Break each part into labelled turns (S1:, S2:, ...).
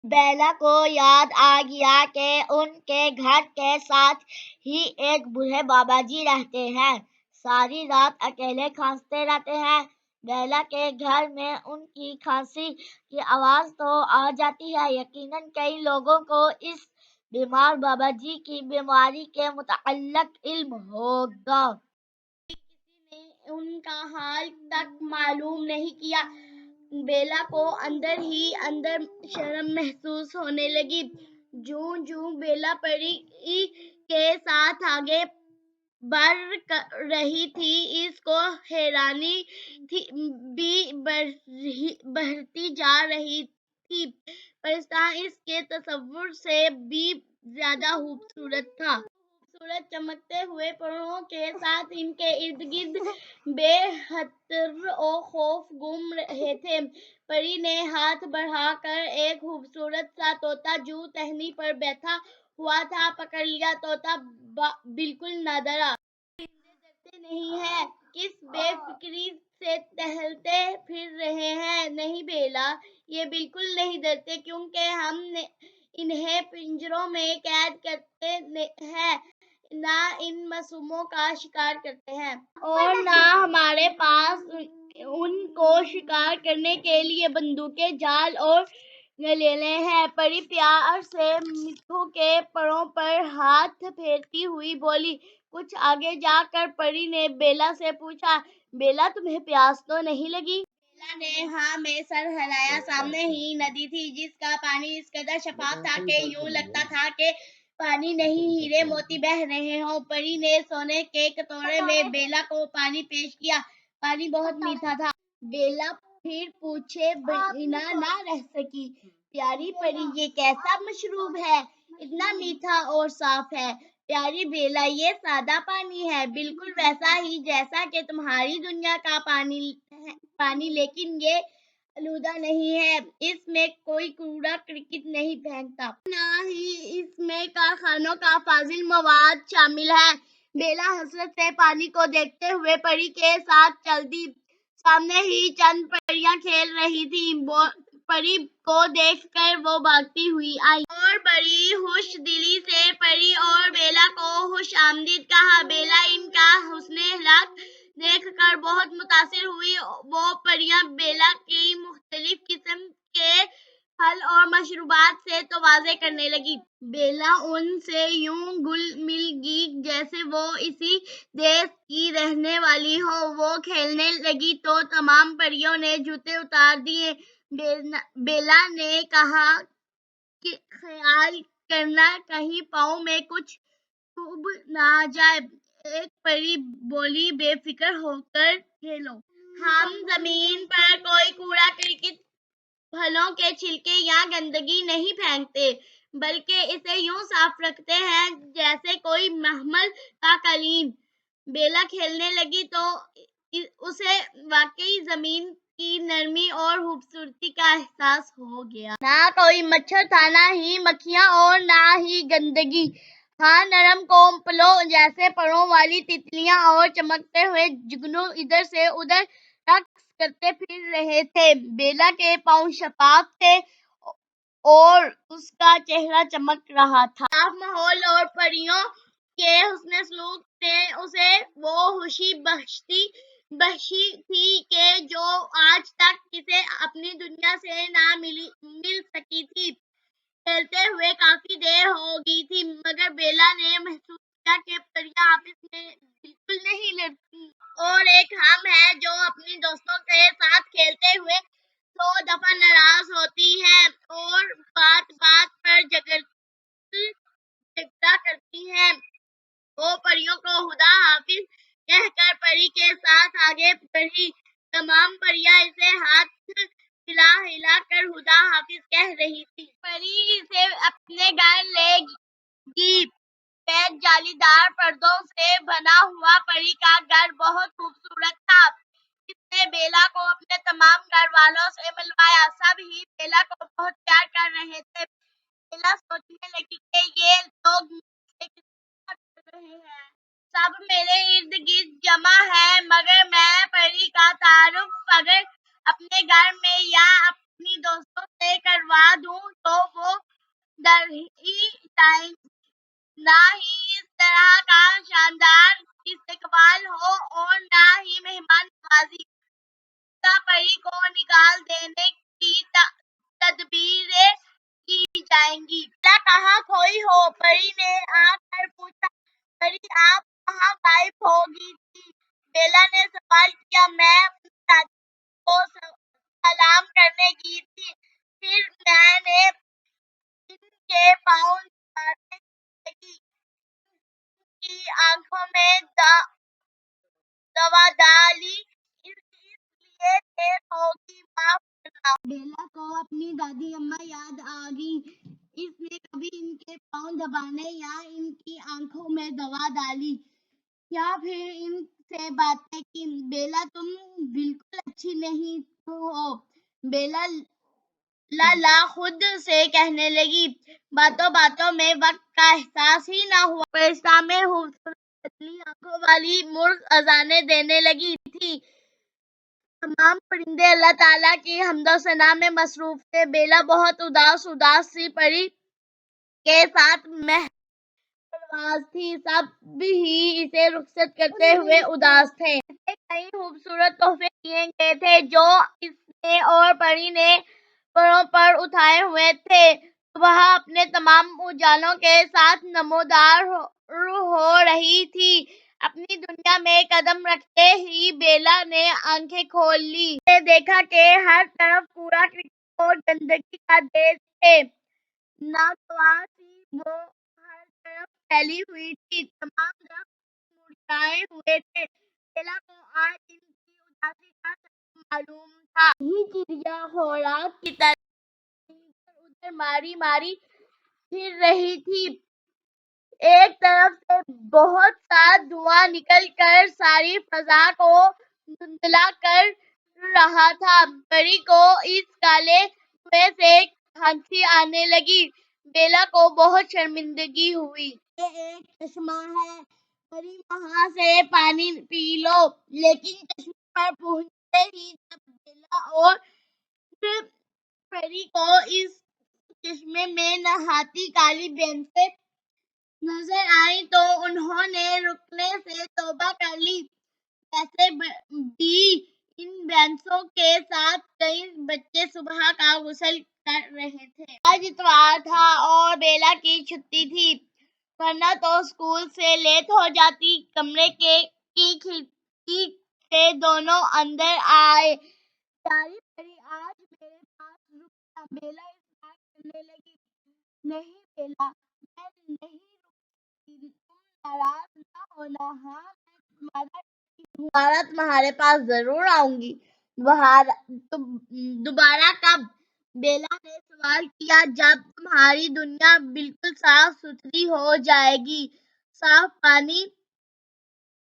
S1: بیلا کو یاد آ گیا کہ ان کے گھر کے ساتھ ہی ایک بوڑھے بابا جی رہتے ہیں، ساری رات اکیلے کھانستے رہتے ہیں۔ بیلا کے گھر میں ان کی کھانسی کی آواز تو آ جاتی ہے، یقیناً کئی لوگوں کو اس بیمار بابا جی کی بیماری کے متعلق علم ہوگا۔ کسی نے ان کا حال تک معلوم نہیں کیا۔ بیلا کو اندر ہی اندر شرم محسوس ہونے لگی۔ جوں جوں بیلا پری کے ساتھ آگے بڑھ رہی تھی، اس کو حیرانی بھی بڑھتی جا رہی تھی۔ پرستار اس کے تصور سے بھی زیادہ خوبصورت تھا۔ خوبصورت چمکتے ہوئے پروں کے ساتھ ان کے ارد گرد بے خطر و خوف گھوم رہے تھے۔ پری نے ہاتھ بڑھا کر ایک خوبصورت سا طوطا جو ٹہنی پر بیٹھا ہوا تھا پکڑ لیا۔ طوطا بالکل نہ ڈرا۔ پرندے ڈرتے نہیں ہیں، کس بے فکری سے ٹہلتے پھر رہے ہیں۔ نہیں بیلا، یہ بالکل نہیں ڈرتے، کیونکہ ہم انہیں پنجروں میں قید کرتے ہیں، نہ ان معصوموں کا شکار کرتے ہیں، اور نہ ہمارے پاس ان کو شکار کرنے کے لیے بندوقیں، جال اور گلیلے ہیں۔ پری پیار سے مٹھو کے پروں پر ہاتھ پھیرتی ہوئی بولی۔ کچھ آگے جا کر پری نے بیلا سے پوچھا، بیلا تمہیں پیاس تو نہیں لگی؟ بیلا نے ہاں میں سر ہلایا۔ سامنے ہی ندی تھی، جس کا پانی اس قدر شفاف تھا کہ یوں لگتا تھا کہ پانی نہیں، ہیرے موتی بہہ رہے ہوں۔ پری نے سونے کے کٹورے میں بیلا کو پانی پیش کیا۔ پانی بہت میٹھا تھا۔ بیلا پھر پوچھے بنا نہ رہ سکی، پیاری پری، یہ کیسا مشروب ہے؟ اتنا میٹھا اور صاف ہے۔ پیاری بیلا، یہ سادہ پانی ہے، بالکل ویسا ہی جیسا کہ تمہاری دنیا کا پانی، لیکن یہ آلودہ نہیں ہے۔ اس میں کوئی کوڑا کرکٹ نہیں پھینکتا، نہ ہی اس میں کارخانوں کا فاضل مواد شامل ہے۔ بیلا حسرت سے پانی کو دیکھتے ہوئے پری کے ساتھ چل دی۔ سامنے ہی چند پریاں کھیل رہی تھیں۔ پری کو دیکھ کر وہ بھاگتی ہوئی آئی اور بڑی خوش دلی سے پری اور بیلا کو خوش آمدید کہا۔ بیلا ان کا حسن اخلاق دیکھ کر بہت متاثر ہوئی۔ وہ پریاں بیلا کی مختلف قسم کے پھل اور مشروبات سے تواضع کرنے لگی۔ بیلا ان سے یوں گل مل گئی جیسے وہ اسی دیش کی رہنے والی ہو۔ وہ کھیلنے لگی تو تمام پریوں نے جوتے اتار دیے۔ بیلا نے کہا کہ خیال کرنا کہیں پاؤں میں کچھ چبھ نہ جائے۔ ایک پری بولی، بے فکر ہو کر کھیلو، ہم زمین پر کوئی کوڑا کرکٹ، پھلوں کے چھلکے یا گندگی نہیں پھینکتے، بلکہ اسے یوں صاف رکھتے ہیں جیسے کوئی محمل کا قالین۔ بیلا کھیلنے لگی تو اسے واقعی زمین کی نرمی اور خوبصورتی کا احساس ہو گیا۔ نہ کوئی مچھر تھا، نہ ہی مکھیاں اور نہ ہی گندگی۔ ہاں، نرم کونپلوں جیسے پروں والی تتلیاں اور چمکتے ہوئے جگنو ادھر سے ادھر رقص کرتے پھر رہے تھے۔ بیلا کے پاؤں شفاف تھے اور اس کا چہرہ چمک رہا تھا۔ صاف ماحول اور پریوں کے حسن سلوک نے اسے وہ خوشی بخشی تھی کہ جو آج تک کسی اپنی دنیا سے نہ مل سکی تھی۔ کھیلتے ہوئے کافی دیر ہو گئی تھی، مگر بیلا نے محسوس کیا کہ پریاں آپس میں بالکل نہیں لڑتی، اور ایک ہم ہے جو اپنی دوستوں کے ساتھ کھیلتے ہوئے 100 دفعہ ناراض ہوتی ہیں اور بات بات پر جھگڑا کرتی ہیں۔ وہ پریوں کو خدا حافظ کہہ کر پری کے ساتھ آگے بڑھی۔ تمام پریاں اسے ہاتھ ہلا ہلا کر خدا حافظ کہہ رہی تھی۔ پری اسے اپنے گھر لے گئی۔ سفید جالی دار پردوں سے بنا ہوا پری کا گھر بہت خوبصورت تھا۔ اس نے بیلا کو اپنے تمام گھر والوں سے ملوایا۔ سب ہی بیلا کو بہت پیار کر رہے تھے۔ بیلا سوچنے لگی کہ یہ لوگ مجھ سے کس طرح کر رہے ہیں۔ سب میرے ارد گرد جمع ہیں، مگر میں پری کا تعارف اگر اپنے گھر میں یا اپنی دوستوں سے کروا دوں تو وہ ٹائم نہ ہی اس طرح کا شاندار استقبال ہو اور نہ ہی مہمان نوازی کا پری کو نکال دینے کی تدبیریں کی جائیں گی۔ بیلا کہاں کھوئی ہو؟ پری نے آ کر پوچھا۔ پری آپ کہاں غائب ہو گئی تھی؟ بیلا نے سوال کیا۔ میں اپنی دادی کو سلام کرنے گئی تھی، پھر میں نے ان کے پاؤں دبانے لگی، ان کی آنکھوں میں دوا ڈالی، اس لیے دیر ہو گئی، معاف کرنا۔ بیلا کو اپنی دادی اماں یاد آ گئی۔ اس نے کبھی ان کے پاؤں دبانے یا ان کی آنکھوں میں دوا ڈالی یا پھر ان سے باتیں کی۔ بیلا تم بالکل اچھی نہیں ہو، بیلا لا خود سے کہنے لگی۔ باتوں باتوں میں وقت کا احساس ہی نہ ہوا۔ فرشتہ میں خوبصورت پتلی آنکھوں والی مرغ اذانیں دینے لگی تھی۔ تمام پرندے اللہ تعالیٰ کی حمد و ثنا میں مصروف تھے۔ بیلا بہت اداس سی پری کے ساتھ مہر پرواز تھی۔ سب ہی اسے رخصت کرتے ہوئے اداس تھے۔ اسے کئی خوبصورت تحفے دیے گئے تھے جو اس نے اور پری نے پروں پر اٹھائے ہوئے تھے۔ صبح اپنے تمام اجالوں کے ساتھ نمودار ہو رہی تھی۔ اپنی دنیا میں قدم رکھتے ہی بیلا نے آنکھیں کھول لی۔ اس نے دیکھا کہ ہر طرف کوڑا کرکٹ اور گندگی کا ڈھیر تھے۔ ناگوار سی بو ہر طرف پھیلی ہوئی تھی۔ تمام درخت مرجھائے ہوئے تھے۔ بیلا کو آج ان کی اداسی کا سبب معلوم تھا۔ کہیں چڑیا خوراک کی طرح ادھر ادھر ماری پھر رہی تھی۔ ایک طرف سے بہت سا دھواں نکل کر ساری فضا کو دھندلا کر رہا تھا۔ پری کو اس کالے دھویں سے کھانسی آنے لگی۔ بیلا کو بہت شرمندگی ہوئی۔ یہ ایک چشمہ ہے، پری وہاں سے پانی پی لو۔ لیکن چشمے پر پہنچتے ہی جب بیلا اور پری کو اس چشمے میں نہاتی کالی بھینسیں نظر آئیں تو انہوں نے رکنے سے توبہ کر لی۔ ویسے بھی ان بھینسوں کے ساتھ کئی بچے صبح کا غسل کر رہے تھے۔ آج اتوار تھا اور بیلا کی چھٹی تھی، ورنہ تو اسکول سے لیٹ ہو جاتی۔ کمرے کی کھڑکی سے دونوں اندر آئے۔ پیاری پری آج میرے پاس رک جا، بیلا اصرار کرنے لگی۔ نہیں بیلا، میں نہیں رکتی، تم ناراض نہ ہونا۔ ہاں، میں تمہارے پاس ضرور آؤں گی۔ دوبارہ کب؟ بیلا نے سوال کیا۔ جب تمہاری دنیا بالکل صاف ستھری ہو جائے گی، صاف پانی،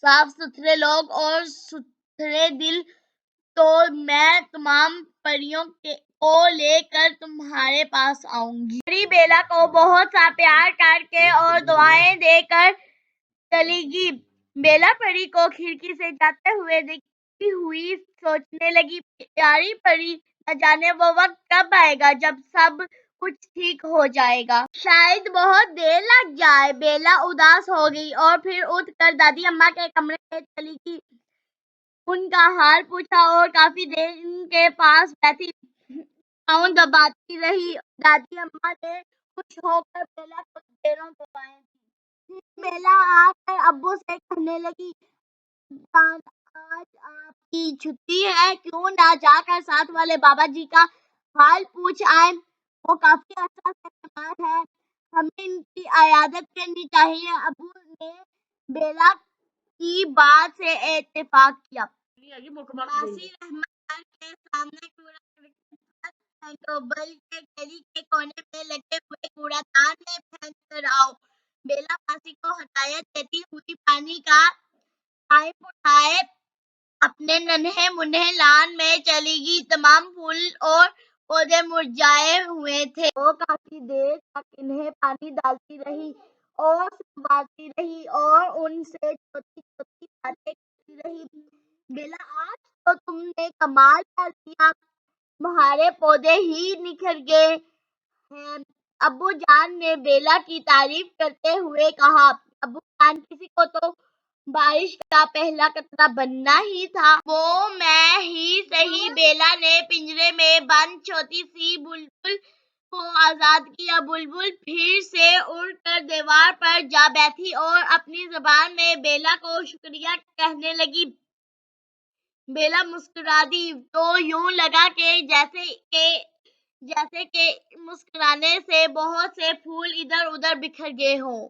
S1: صاف ستھرے لوگ اور ستھرے دل، تو میں تمام پریوں کو لے کر تمہارے پاس آؤں گی۔ پری بیلا کو بہت سا پیار کر کے اور دعائیں دے کر چلی گئی۔ بیلا پری کو کھڑکی سے جاتے ہوئے دیکھتی ہوئی سوچنے لگی، پیاری پری، نہ جانے وہ وقت کب آئے گا جب سب کچھ ٹھیک ہو جائے گا۔ شاید بہت دیر لگ جائے۔ بیلا اداس ہو گئی اور پھر اٹھ کر دادی اماں کے کمرے میں چلی گئی۔ ان کا حال پوچھا اور کافی دیر ان کے پاس بیٹھی پاؤں دباتی رہی۔ دادی اماں نے خوش ہو کر بیلا کو ڈھیروں دعائیں دیں۔ پھر بیلا آ کر ابو سے کہنے لگی، جان، آج آپ کی چھٹی ہے، کیوں نہ جا کر ساتھ والے بابا جی کا حال پوچھ آئیں؟ وہ کافی عرصہ سے بیمار ہیں، ہمیں ان کی عیادت کرنی چاہیے۔ ابو نے بیلا کی بات سے اتفاق کیا۔ باسی رحمت گھر کے سامنے کوڑا کرکٹ مت پھینکو، بلکہ گلی کے کونے میں لگے ہوئے کوڑا دان میں پھینک کر آؤ۔ بیلا باسی کو ہدایت دیتی ہوئی پانی کا پائپ اٹھائے اپنے ننھے منھے لان میں چلی گئی۔ تمام پھول اور پودے مرجھائے ہوئے تھے۔ وہ کافی دیر تک انہیں پانی ڈالتی رہی اور سنبھالتی رہی اور ان سے چھوٹی چھوٹی باتیں کرتی رہی۔ بیلا، آج تو تم نے کمال کر دیا، تمہارے پودے ہی نکھر گئے ہیں۔ ابو جان نے بیلا کی تعریف کرتے ہوئے کہا، ابو جان، کسی کو تو بارش کا پہلا قطرہ بننا ہی تھا۔ وہ میں ہی صحیح۔ بیلا نے پنجرے میں بند چھوٹی سی بلبل کو آزاد کیا۔ بلبل پھر سے اڑ کر دیوار پر جا بیٹھی اور اپنی زبان میں بیلا کو شکریہ کہنے لگی۔ بیلا مسکرا دی تو یوں لگا کہ جیسے کہ مسکرانے سے بہت سے پھول ادھر ادھر بکھر گئے ہوں۔